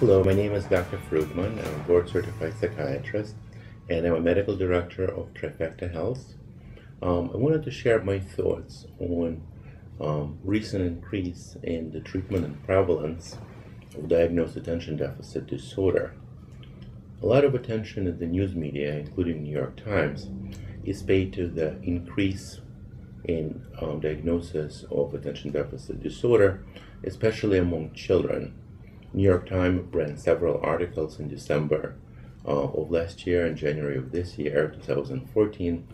Hello, my name is Dr. Fruitman. I'm a board-certified psychiatrist, and I'm a medical director of Trifecta Health. I wanted to share my thoughts on recent increase in the treatment and prevalence of diagnosed attention deficit disorder. A lot of attention in the news media, including New York Times, is paid to the increase in diagnosis of attention deficit disorder, especially among children. New York Times ran several articles in December of last year and January of this year, 2014,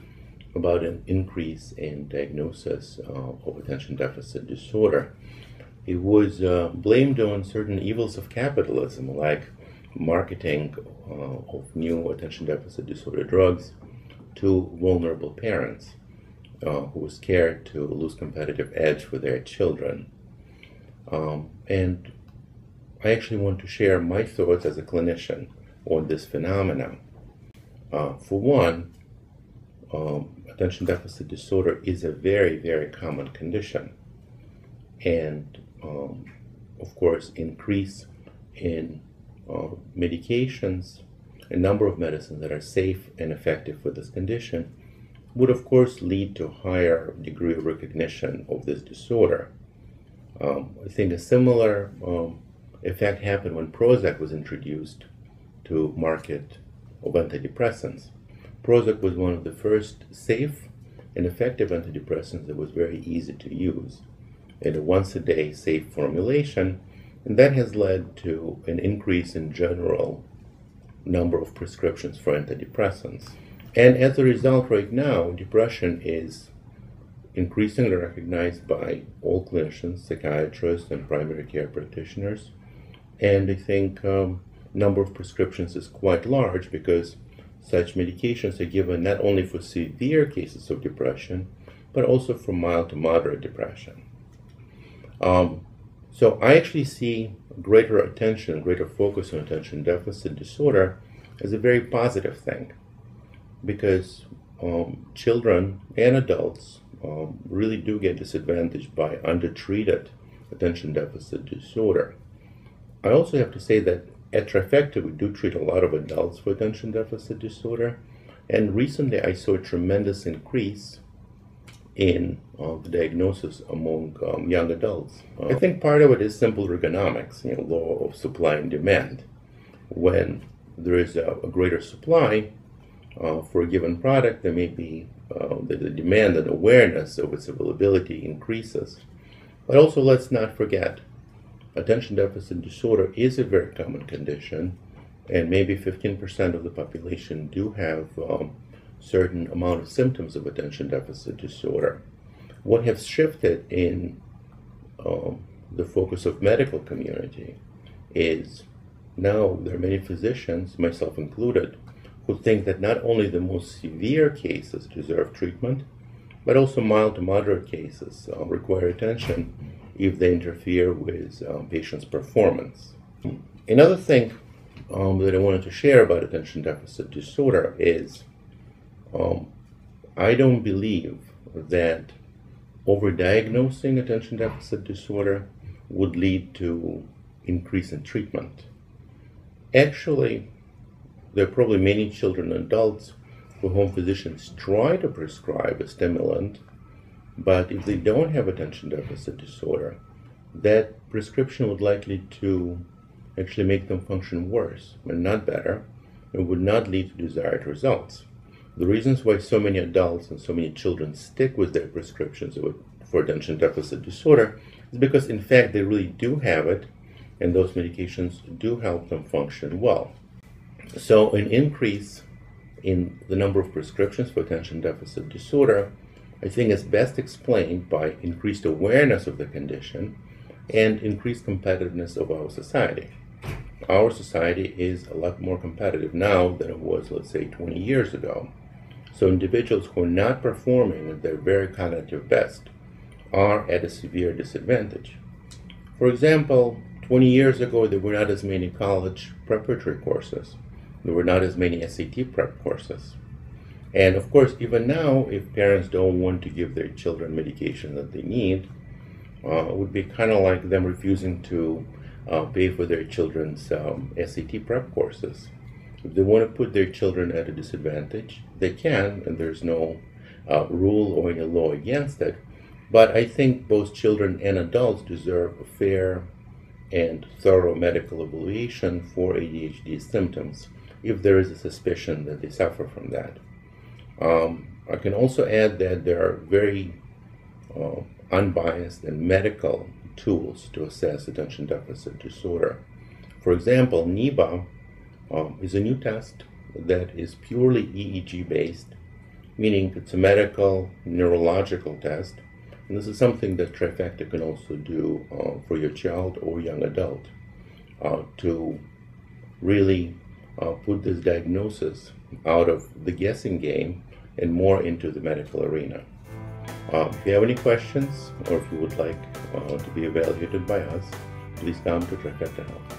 about an increase in diagnosis of attention deficit disorder. It was blamed on certain evils of capitalism, like marketing of new attention deficit disorder drugs to vulnerable parents who were scared to lose competitive edge for their children. And I actually want to share my thoughts as a clinician on this phenomenon. For one, attention deficit disorder is a very, very common condition. And of course, increase in medications, a number of medicines that are safe and effective for this condition, would of course lead to a higher degree of recognition of this disorder. I think a similar effect happened when Prozac was introduced to market of antidepressants. Prozac was one of the first safe and effective antidepressants that was very easy to use in a once-a-day safe formulation, and that has led to an increase in general number of prescriptions for antidepressants. And as a result, right now, depression is increasingly recognized by all clinicians, psychiatrists, and primary care practitioners. And I think number of prescriptions is quite large because such medications are given not only for severe cases of depression, but also for mild to moderate depression. So I actually see greater attention, greater focus on attention deficit disorder as a very positive thing, because children and adults really do get disadvantaged by undertreated attention deficit disorder. I also have to say that at Trifecta, we do treat a lot of adults for attention deficit disorder, and recently I saw a tremendous increase in the diagnosis among young adults. I think part of it is simple ergonomics, law of supply and demand. When there is a greater supply for a given product, there may be the demand and awareness of its availability increases. But also, let's not forget, attention deficit disorder is a very common condition, and maybe 15% of the population do have certain amount of symptoms of attention deficit disorder. What has shifted in the focus of medical community is now there are many physicians, myself included, who think that not only the most severe cases deserve treatment, but also mild to moderate cases require attention if they interfere with patients' performance. Another thing that I wanted to share about attention deficit disorder is I don't believe that overdiagnosing attention deficit disorder would lead to increase in treatment. Actually, there are probably many children and adults for whom physicians try to prescribe a stimulant, but if they don't have attention deficit disorder, that prescription would likely to actually make them function worse and not better, and would not lead to desired results. The reasons why so many adults and so many children stick with their prescriptions for attention deficit disorder is because, in fact, they really do have it, and those medications do help them function well. So an increase in the number of prescriptions for attention deficit disorder, I think, is best explained by increased awareness of the condition and increased competitiveness of our society. Our society is a lot more competitive now than it was, let's say, 20 years ago. So individuals who are not performing at their very cognitive best are at a severe disadvantage. For example, 20 years ago, there were not as many college preparatory courses. There were not as many SAT prep courses. And of course, even now, if parents don't want to give their children medication that they need, it would be kind of like them refusing to pay for their children's SAT prep courses. If they want to put their children at a disadvantage, they can, and there's no rule or any law against it. But I think both children and adults deserve a fair and thorough medical evaluation for ADHD symptoms if there is a suspicion that they suffer from that. I can also add that there are very unbiased and medical tools to assess attention deficit disorder. For example, NIBA is a new test that is purely EEG based, meaning it's a medical neurological test. And this is something that Trifecta can also do for your child or young adult to really put this diagnosis out of the guessing game and more into the medical arena. If you have any questions or if you would like to be evaluated by us, please come to Trifecta Health.